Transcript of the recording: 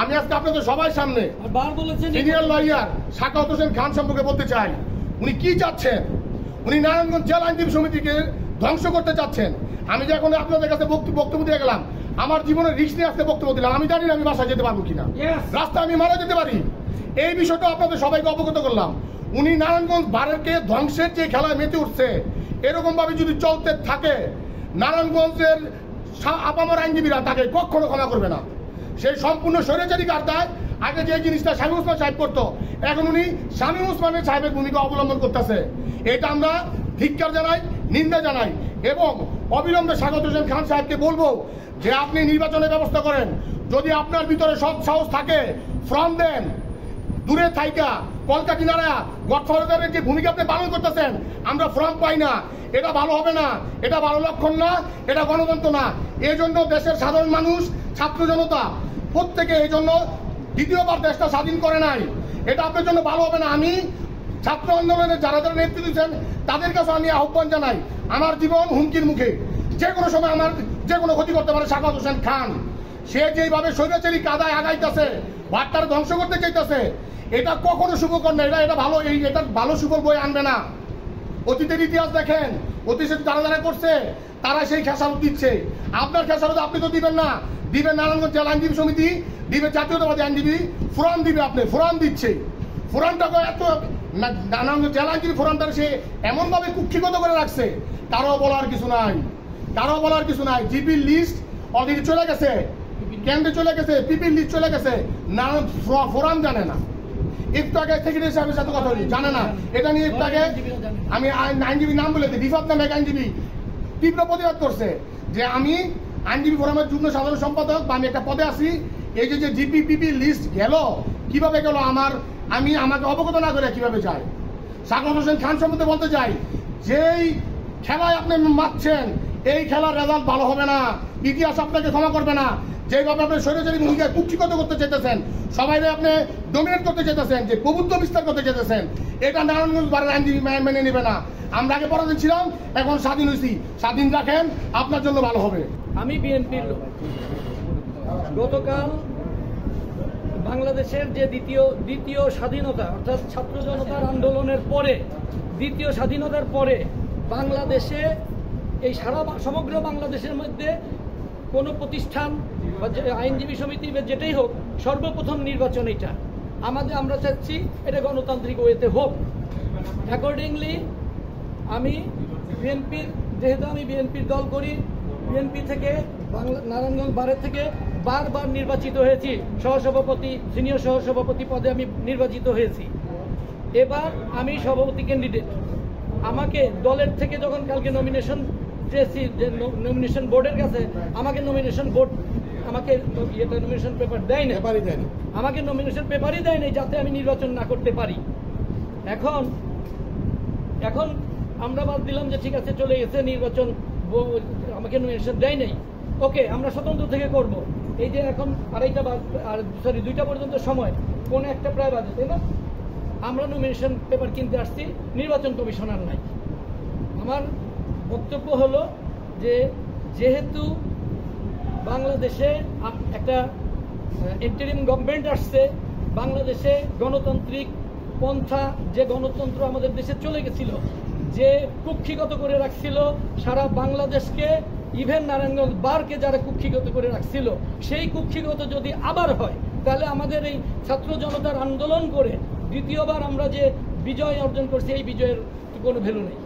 আমি আজকে আপনাদের সবাই সামনে সিনিয়র লয়ার সাখাওয়াত হোসেন খান সম্পর্কে বলতে চাই। উনি কি চাচ্ছেন? উনি নারায়ণগঞ্জ জেলা আইনজীবী সমিতিকে ধ্বংস করতে চাচ্ছেন। আমি যে এখন আপনাদের কাছে বক্তব্য দিয়ে গেলাম, আমার জীবনের রিস্ক নিয়ে আজকে বক্তব্য দিলাম। আমি জানি না আমি বাসায় যেতে পারবো কিনা, রাস্তায় আমি মারা যেতে পারি। এই বিষয়টা আপনাদের সবাইকে অবগত করলাম। উনি নারায়ণগঞ্জ বারকে ধ্বংসের যে খেলায় মেতে উঠছে, এরকম ভাবে যদি চলতে থাকে, নারায়ণগঞ্জের আপামর আইনজীবীরা তাকে কখনো ক্ষমা করবে না। সেই সম্পূর্ণ স্বৈরাচারী কারদায় আগে যে জিনিসটা শামীম ওসমান সাহেব করতো, এখন উনি শামীম ওসমানের সাহেবের ভূমিকা অবলম্বন করতেছে। এটা আমরা ধিক্কার জানাই, নিন্দা জানাই এবং অবিলম্বে সাখাওয়াত হোসেন খান সাহেবকে বলবো যে আপনি নির্বাচনের ব্যবস্থা করেন। যদি আপনার ভিতরে সৎ সাহস থাকে, ফর্ম দেন। দূরে থাইকা কলকা কিনারা গডফাদারের যে ভূমিকা আপনি পালন করতেছেন, আমরা ফর্ম পাই না। এটা ভালো হবে না, এটা ভালো লক্ষণ না, এটা গণতন্ত্র না। এই জন্য দেশের সাধারণ মানুষ, ছাত্র জনতা প্রত্যেকে এই জন্য দ্বিতীয়বার দেশটা স্বাধীন করে নাই। এটা আপনার জন্য ভালো হবে না। আমি ছাত্র আন্দোলনের যারা যারা নেতৃত্ব দিচ্ছেন তাদের কাছে আমি আহ্বান জানাই, আমার জীবন হুমকির মুখে, যে কোনো সময় আমার যে কোনো ক্ষতি করতে পারে সাখাওয়াত হোসেন খান। সে যেভাবে স্বৈরাচারী কাদায় আগাইতেছে, ভাট্টার ধ্বংস করতে চাইতেছে, এটা কখনো শুভকর না। এটা ভালো, এটা ভালো সুফল বই আনবে না। অতীতের ইতিহাস দেখেন, অতীতে যারা যারা করছে তারা সেই খেসারত দিচ্ছে। আপনার খেসারত আপনি তো দিবেন না, দিবেন নারায়ণগঞ্জ জেলা আইনজীবী সমিতি, দিবে জাতীয়তাবাদী আইনজীবী ফোরাম, দিবে আপনি ফোরাম দিচ্ছে। ফোরামটাকে এত নারায়ণগঞ্জ জেলা আইনজীবী ফোরামটা সে এমন ভাবে কুক্ষিগত করে রাখছে, কারো বলার কিছু নাই, কারো বলার কিছু নাই। জিপির লিস্ট অলরেডি চলে গেছে, কেন্দ্রে চলে গেছে, পিপির লিস্ট চলে গেছে, ফোরাম জানে না। একটু আগে সেক্রেটারি সাহেবের সাথে কথা বলি, জানে না। এটা নিয়ে একটু আগে আমি আইনজীবী নাম বলে দিই, রিফাত নামে এক আইনজীবী তীব্র প্রতিবাদ করছে যে আমি আইনজীবী ফোরামের যুগ্ম সাধারণ সম্পাদক বা আমি একটা পদে আছি, এই যে জিপি পিপি লিস্ট গেল, কিভাবে গেল আমাকে অবগত না করে কিভাবে যায়। সাখাওয়াত হোসেন খান সম্বন্ধে বলতে চাই, যেই খেলায় আপনি মারছেন, এই খেলার রেজাল্ট ভালো হবে না, ইতিহাস আপনাকে ক্ষমা করবে না। যেভাবে আপনি স্বৈরাচারী ভূমিকায় কুক্ষিগত করতে চাইতেছেন, সবাই আপনি ডোমিনেট করতে চাইতেছেন, যে প্রভুত্ব বিস্তার করতে চাইতেছেন, এটা নারায়ণগঞ্জ বারের আইনজীবী মেনে নেবে না। আমরা আগে পরাধীন ছিলাম, এখন স্বাধীন হয়েছি। স্বাধীন রাখেন, আপনার জন্য ভালো হবে। আমি বিএনপির লোক। গতকাল বাংলাদেশের যে দ্বিতীয় স্বাধীনতা, অর্থাৎ ছাত্র জনতার আন্দোলনের পরে, দ্বিতীয় স্বাধীনতার পরে বাংলাদেশে এই সমগ্র বাংলাদেশের মধ্যে কোনো প্রতিষ্ঠান বা আইনজীবী সমিতি বা যেটাই হোক, সর্বপ্রথম নির্বাচন এটা আমরা চাচ্ছি এটা গণতান্ত্রিক ওয়েতে হোক। অ্যাকর্ডিংলি যেহেতু আমি বিএনপির দল করি, বিএনপি থেকে নারায়ণগঞ্জ বারের থেকে বারবার নির্বাচিত হয়েছি, সহসভাপতি, সিনিয়র সহসভাপতি পদে আমি নির্বাচিত হয়েছি। এবার আমি সভাপতি ক্যান্ডিডেট। আমাকে দলের থেকে যখন কালকে নমিনেশন চেয়েছি, যে নমিনেশন বোর্ডের কাছে, আমাকে নমিনেশন বোর্ড নমিনেশন পেপার দেয় না, আমাকে নমিনেশন পেপারই দেয় নাই যাতে আমি নির্বাচন না করতে পারি। এখন আমরা বাদ দিলাম যে ঠিক আছে, চলে গেছে নির্বাচন, আমাকে নমিনেশন দেয় নাই, ওকে, আমরা স্বতন্ত্র থেকে করব। এই যে এখন 2টা পর্যন্ত সময়, পৌনে 1টা প্রায় বাজে, তাই না? আমরা নমিনেশন পেপার কিনতে আসছি, নির্বাচন কমিশনার নাই। আমার বক্তব্য হলো যে যেহেতু বাংলাদেশে একটা ইন্টারিম গভর্নমেন্ট আসছে, বাংলাদেশে গণতান্ত্রিক পন্থা, যে গণতন্ত্র আমাদের দেশে চলে গেছিল, যে কুক্ষিগত করে রাখছিল সারা বাংলাদেশকে, ইভেন নারায়ণগঞ্জ বারকে যারা কুক্ষিগত করে রাখছিল, সেই কুক্ষিগত যদি আবার হয়, তাহলে আমাদের এই ছাত্র জনতার আন্দোলন করে দ্বিতীয়বার আমরা যে বিজয় অর্জন করছি, এই বিজয়ের কোনো ভ্যালু নেই।